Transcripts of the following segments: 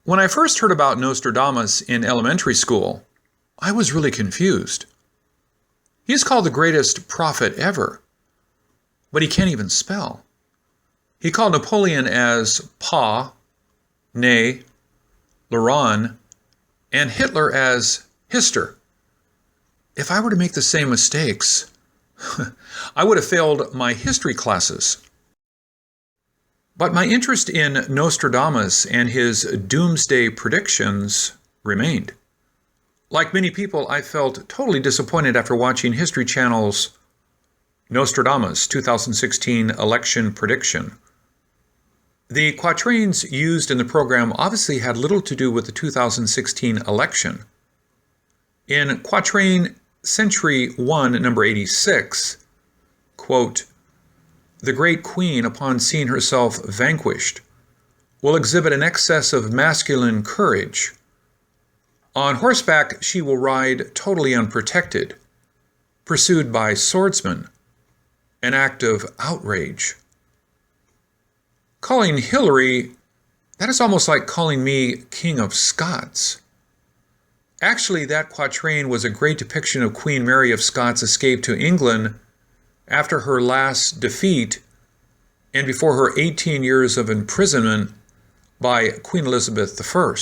When I first heard about Nostradamus in elementary school, I was really confused. He's called the greatest prophet ever, but he can't even spell. He called Napoleon as Pa, Nay, Laron, and Hitler as Hister. If I were to make the same mistakes, I would have failed my history classes. But my interest in Nostradamus and his doomsday predictions remained. Like many people, I felt totally disappointed after watching History Channel's Nostradamus 2016 election prediction. The quatrains used in the program obviously had little to do with the 2016 election. In quatrain Century 1, number 86, quote, "The great queen, upon seeing herself vanquished, will exhibit an excess of masculine courage. On horseback she will ride totally unprotected, pursued by swordsmen, an act of outrage." Calling Hillary, that is almost like calling me King of Scots. Actually, that quatrain was a great depiction of Queen Mary of Scots' escape to England after her last defeat and before her 18 years of imprisonment by Queen Elizabeth I.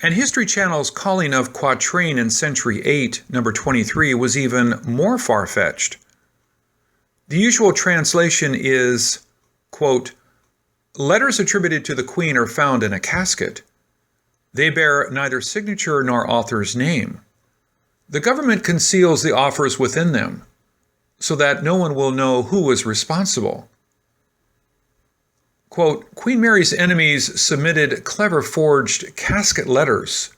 And History Channel's calling of quatrain in Century 8, number 23, was even more far-fetched. The usual translation is, quote, "Letters attributed to the Queen are found in a casket. They bear neither signature nor author's name. The government conceals the offers within them, so that no one will know who was responsible." Quote, "Queen Mary's enemies submitted clever forged casket letters,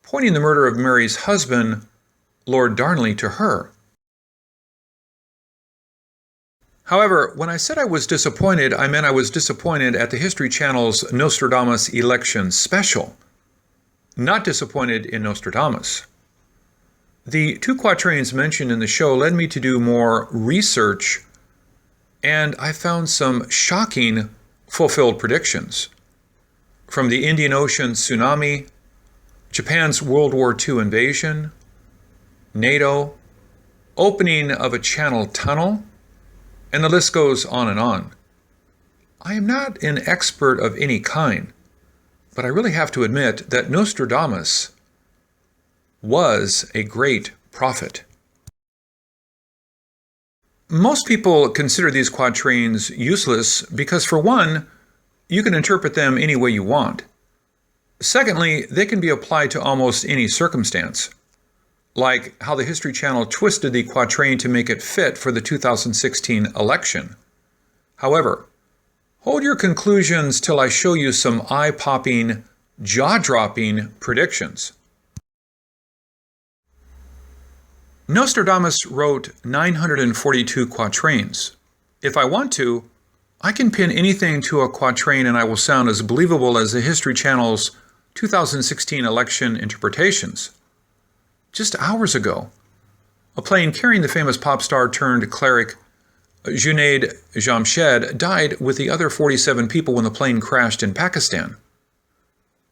pointing the murder of Mary's husband, Lord Darnley, to her." However, when I said I was disappointed, I meant I was disappointed at the History Channel's Nostradamus election special, not disappointed in Nostradamus. The two quatrains mentioned in the show led me to do more research, and I found some shocking fulfilled predictions. From the Indian Ocean tsunami, Japan's World War II invasion, NATO, opening of a Channel tunnel, and the list goes on and on. I am not an expert of any kind, but I really have to admit that Nostradamus was a great prophet. Most people consider these quatrains useless because, for one, you can interpret them any way you want. Secondly, they can be applied to almost any circumstance, like how the History Channel twisted the quatrain to make it fit for the 2016 election. However, hold your conclusions till I show you some eye-popping, jaw-dropping predictions. Nostradamus wrote 942 quatrains. If I want to, I can pin anything to a quatrain and I will sound as believable as the History Channel's 2016 election interpretations. Just hours ago, a plane carrying the famous pop star turned cleric Junaid Jamshed died with the other 47 people when the plane crashed in Pakistan.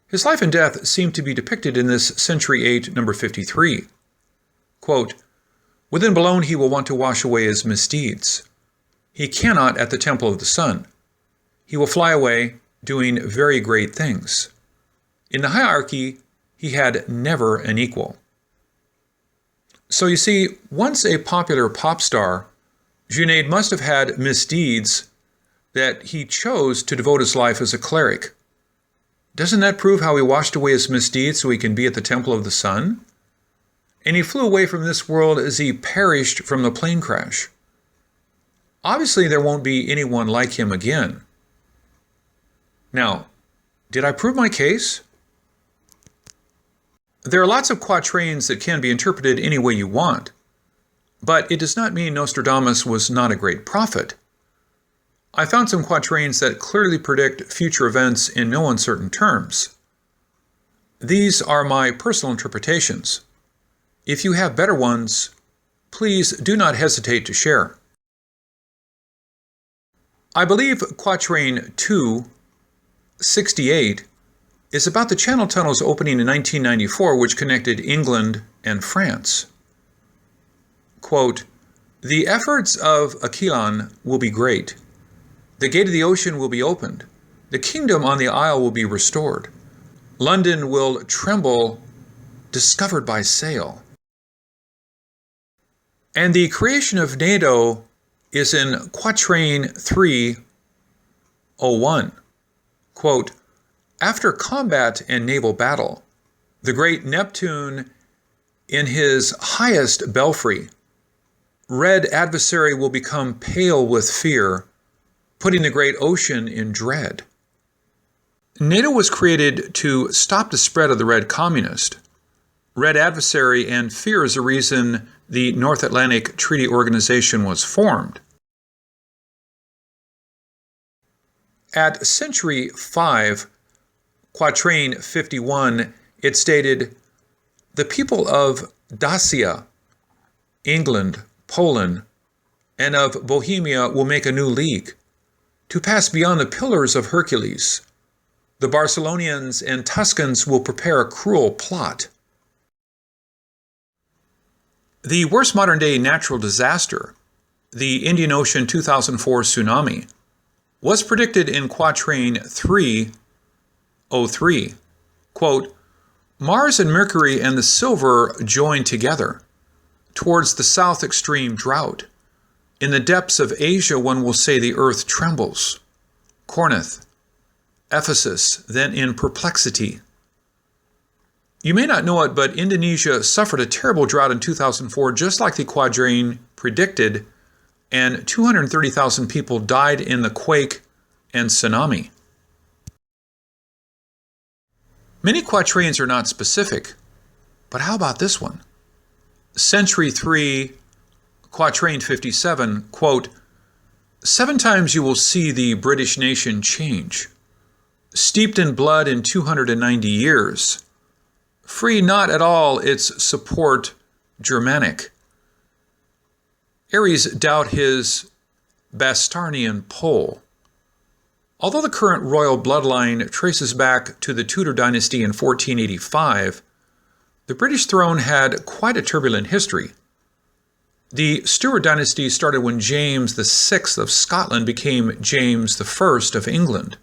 His life and death seem to be depicted in this Century 8, number 53. Quote, "Within Boulogne he will want to wash away his misdeeds. He cannot at the temple of the sun. He will fly away, doing very great things. In the hierarchy, he had never an equal." So you see, once a popular pop star, Junaid must have had misdeeds that he chose to devote his life as a cleric. Doesn't that prove how he washed away his misdeeds so he can be at the temple of the sun? And he flew away from this world as he perished from the plane crash. Obviously, there won't be anyone like him again. Now, did I prove my case? There are lots of quatrains that can be interpreted any way you want, but it does not mean Nostradamus was not a great prophet. I found some quatrains that clearly predict future events in no uncertain terms. These are my personal interpretations. If you have better ones, please do not hesitate to share. I believe Quatrain 268 is about the Channel Tunnel's opening in 1994, which connected England and France. Quote, "The efforts of Aquilon will be great. The gate of the ocean will be opened. The kingdom on the isle will be restored. London will tremble, discovered by sail." And the creation of NATO is in Quatrain 301. Quote, "After combat and naval battle, the great Neptune in his highest belfry, red adversary will become pale with fear, putting the great ocean in dread." NATO was created to stop the spread of the red communist. Red adversary and fear is the reason the North Atlantic Treaty Organization was formed. At century 5, Quatrain 51, it stated, "The people of Dacia, England, Poland, and of Bohemia will make a new league to pass beyond the pillars of Hercules. The Barcelonians and Tuscans will prepare a cruel plot." The worst modern-day natural disaster, the Indian Ocean 2004 tsunami, was predicted in Quatrain 303. Quote, "Mars and Mercury and the silver join together towards the south extreme drought. In the depths of Asia one will say the earth trembles. Corinth, Ephesus, then in perplexity." You may not know it, but Indonesia suffered a terrible drought in 2004, just like the Quatrain predicted, and 230,000 people died in the quake and tsunami. Many quatrains are not specific, but how about this one? Century 3, Quatrain 57, quote, "7 times you will see the British nation change, steeped in blood in 290 years, free not at all its support Germanic. Aries doubt his Bastarnian pole. Although the current royal bloodline traces back to the Tudor dynasty in 1485, the British throne had quite a turbulent history. The Stuart dynasty started when James VI of Scotland became James I of England.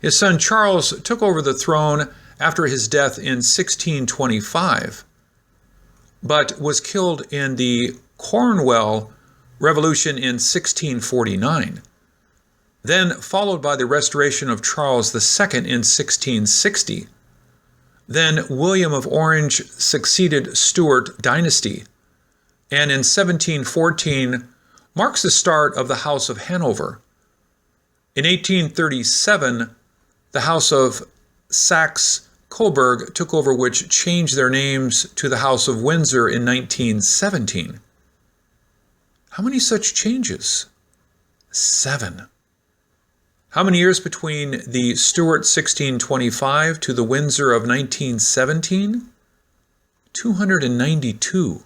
His son Charles took over the throne after his death in 1625, but was killed in the Cornwall Revolution in 1649, then followed by the restoration of Charles II in 1660. Then William of Orange succeeded Stuart dynasty, and in 1714 marks the start of the House of Hanover. In 1837, the House of Saxe-Coburg took over, which changed their names to the House of Windsor in 1917. How many such changes? 7. How many years between the Stuart 1625 to the Windsor of 1917? 292.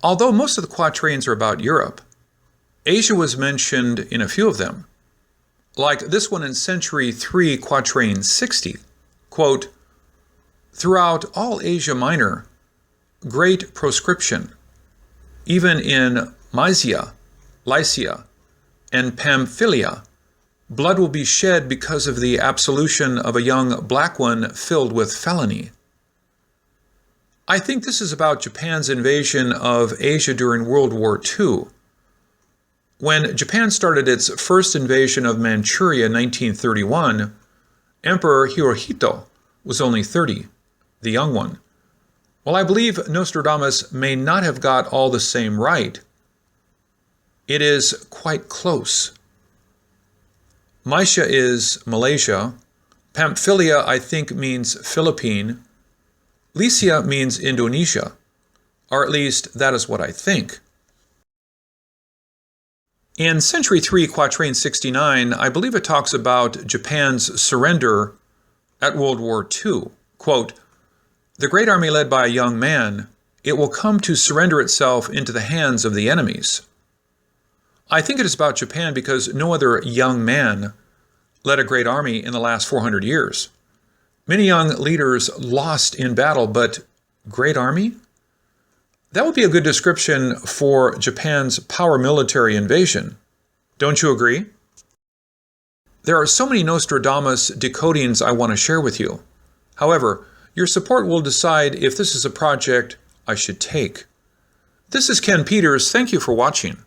Although most of the quatrains are about Europe, Asia was mentioned in a few of them, like this one in Century 3, Quatrain 60. Quote, "Throughout all Asia Minor, great proscription, even in Mysia, Lycia, and Pamphylia, blood will be shed because of the absolution of a young black one filled with felony." I think this is about Japan's invasion of Asia during World War II. When Japan started its first invasion of Manchuria in 1931, Emperor Hirohito was only 30, the young one. While I believe Nostradamus may not have got all the same right, it is quite close. Mysia is Malaysia. Pamphylia, I think, means Philippine. Lycia means Indonesia, or at least that is what I think. In Century 3, Quatrain 69, I believe it talks about Japan's surrender at World War II. Quote, "The great army led by a young man, it will come to surrender itself into the hands of the enemies. I think it is about Japan because no other young man led a great army in the last 400 years. Many young leaders lost in battle, but great army? That would be a good description for Japan's power military invasion. Don't you agree? There are so many Nostradamus decodings I want to share with you. However, your support will decide if this is a project I should take. This is Ken Peters. Thank you for watching.